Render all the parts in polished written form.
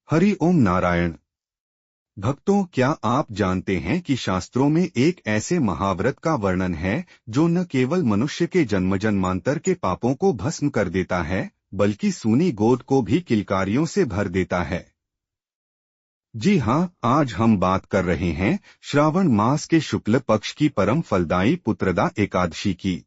हरि ओम नारायण। भक्तों, क्या आप जानते हैं कि शास्त्रों में एक ऐसे महाव्रत का वर्णन है जो न केवल मनुष्य के जन्म जन्मांतर के पापों को भस्म कर देता है, बल्कि सूनी गोद को भी किलकारियों से भर देता है। जी हाँ, आज हम बात कर रहे हैं श्रावण मास के शुक्ल पक्ष की परम फलदायी पुत्रदा एकादशी की।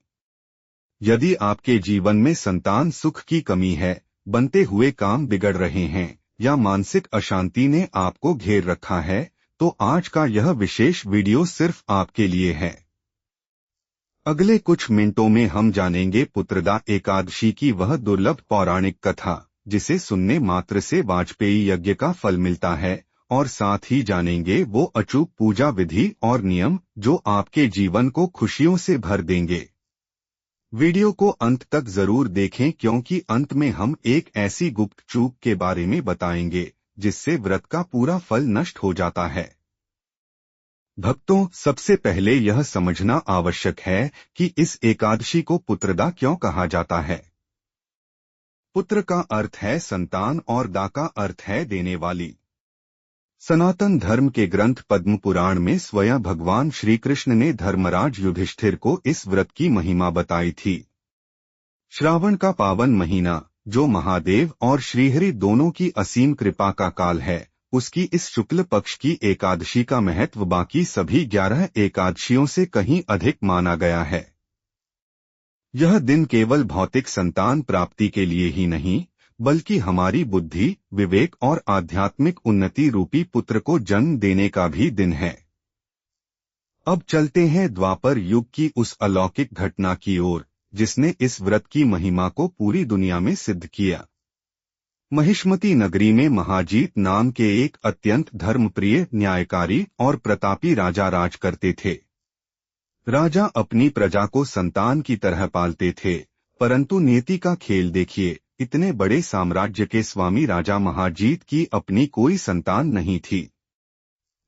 यदि आपके जीवन में संतान सुख की कमी है, बनते हुए काम बिगड़ रहे हैं या मानसिक अशांति ने आपको घेर रखा है, तो आज का यह विशेष वीडियो सिर्फ आपके लिए है। अगले कुछ मिनटों में हम जानेंगे पुत्रदा एकादशी की वह दुर्लभ पौराणिक कथा, जिसे सुनने मात्र से वाजपेयी यज्ञ का फल मिलता है, और साथ ही जानेंगे वो अचूक पूजा विधि और नियम जो आपके जीवन को खुशियों से भर देंगे। वीडियो को अंत तक जरूर देखें, क्योंकि अंत में हम एक ऐसी गुप्त चूक के बारे में बताएंगे जिससे व्रत का पूरा फल नष्ट हो जाता है। भक्तों, सबसे पहले यह समझना आवश्यक है कि इस एकादशी को पुत्रदा क्यों कहा जाता है। पुत्र का अर्थ है संतान और दा का अर्थ है देने वाली। सनातन धर्म के ग्रंथ पद्म पुराण में स्वयं भगवान श्री कृष्ण ने धर्मराज युधिष्ठिर को इस व्रत की महिमा बताई थी। श्रावण का पावन महीना, जो महादेव और श्रीहरि दोनों की असीम कृपा का काल है, उसकी इस शुक्ल पक्ष की एकादशी का महत्व बाकी सभी 11 एकादशियों से कहीं अधिक माना गया है। यह दिन केवल भौतिक संतान प्राप्ति के लिए ही नहीं, बल्कि हमारी बुद्धि, विवेक और आध्यात्मिक उन्नति रूपी पुत्र को जन्म देने का भी दिन है। अब चलते हैं द्वापर युग की उस अलौकिक घटना की ओर, जिसने इस व्रत की महिमा को पूरी दुनिया में सिद्ध किया। महिष्मती नगरी में महाजीत नाम के एक अत्यंत धर्मप्रिय, न्यायकारी और प्रतापी राजा राज करते थे। राजा अपनी प्रजा को संतान की तरह पालते थे, परंतु नियति का खेल देखिए, इतने बड़े साम्राज्य के स्वामी राजा महाजीत की अपनी कोई संतान नहीं थी।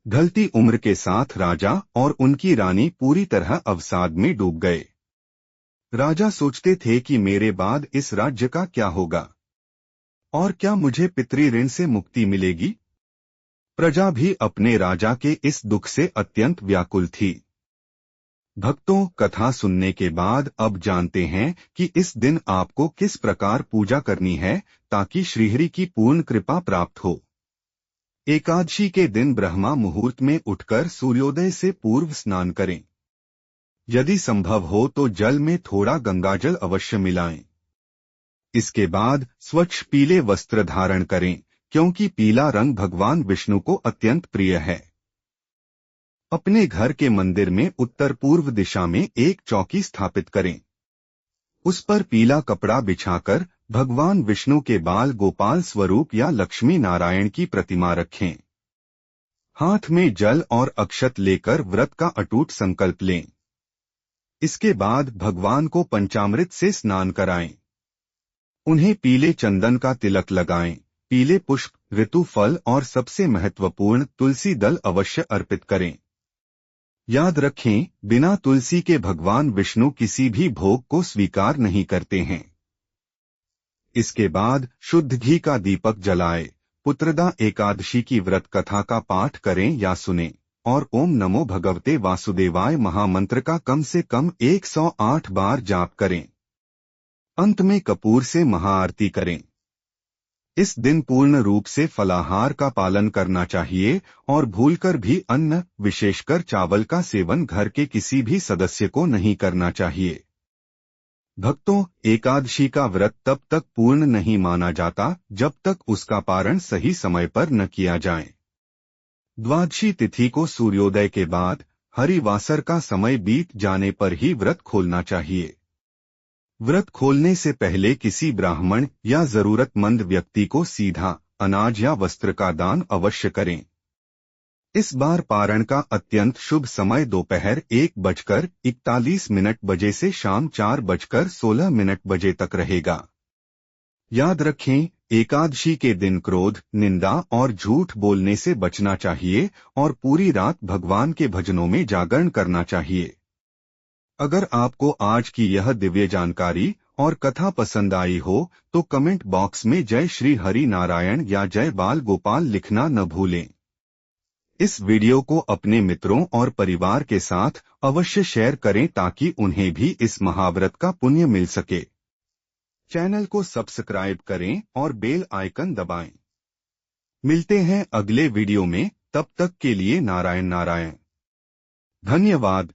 ढलती उम्र के साथ राजा और उनकी रानी पूरी तरह अवसाद में डूब गए। राजा सोचते थे कि मेरे बाद इस राज्य का क्या होगा, और क्या मुझे पितृऋण से मुक्ति मिलेगी। प्रजा भी अपने राजा के इस दुख से अत्यंत व्याकुल थी। भक्तों, कथा सुनने के बाद अब जानते हैं कि इस दिन आपको किस प्रकार पूजा करनी है ताकि श्रीहरि की पूर्ण कृपा प्राप्त हो। एकादशी के दिन ब्रह्मा मुहूर्त में उठकर सूर्योदय से पूर्व स्नान करें। यदि संभव हो तो जल में थोड़ा गंगाजल अवश्य मिलाएं। इसके बाद स्वच्छ पीले वस्त्र धारण करें, क्योंकि पीला रंग भगवान विष्णु को अत्यंत प्रिय है। अपने घर के मंदिर में उत्तर पूर्व दिशा में एक चौकी स्थापित करें। उस पर पीला कपड़ा बिछाकर भगवान विष्णु के बाल गोपाल स्वरूप या लक्ष्मी नारायण की प्रतिमा रखें। हाथ में जल और अक्षत लेकर व्रत का अटूट संकल्प लें। इसके बाद भगवान को पंचामृत से स्नान कराएं। उन्हें पीले चंदन का तिलक लगाएं, पीले पुष्प, ऋतु फल और सबसे महत्वपूर्ण तुलसी दल अवश्य अर्पित करें। याद रखें, बिना तुलसी के भगवान विष्णु किसी भी भोग को स्वीकार नहीं करते हैं। इसके बाद शुद्ध घी का दीपक जलाएं, पुत्रदा एकादशी की व्रत कथा का पाठ करें या सुनें, और ओम नमो भगवते वासुदेवाय महामंत्र का कम से कम 108 बार जाप करें। अंत में कपूर से महाआरती करें। इस दिन पूर्ण रूप से फलाहार का पालन करना चाहिए और भूलकर भी अन्न, विशेषकर चावल का सेवन घर के किसी भी सदस्य को नहीं करना चाहिए। भक्तों, एकादशी का व्रत तब तक पूर्ण नहीं माना जाता जब तक उसका पारण सही समय पर न किया जाए। द्वादशी तिथि को सूर्योदय के बाद हरिवासर का समय बीत जाने पर ही व्रत खोलना चाहिए। व्रत खोलने से पहले किसी ब्राह्मण या जरूरतमंद व्यक्ति को सीधा अनाज या वस्त्र का दान अवश्य करें। इस बार पारण का अत्यंत शुभ समय दोपहर 1:41 बजे से शाम 4:16 बजे तक रहेगा। याद रखें, एकादशी के दिन क्रोध, निंदा और झूठ बोलने से बचना चाहिए और पूरी रात भगवान के भजनों में जागरण करना चाहिए। अगर आपको आज की यह दिव्य जानकारी और कथा पसंद आई हो तो कमेंट बॉक्स में जय श्री हरि नारायण या जय बाल गोपाल लिखना न भूलें। इस वीडियो को अपने मित्रों और परिवार के साथ अवश्य शेयर करें ताकि उन्हें भी इस महाव्रत का पुण्य मिल सके। चैनल को सब्सक्राइब करें और बेल आइकन दबाएं। मिलते हैं अगले वीडियो में, तब तक के लिए नारायण नारायण। धन्यवाद।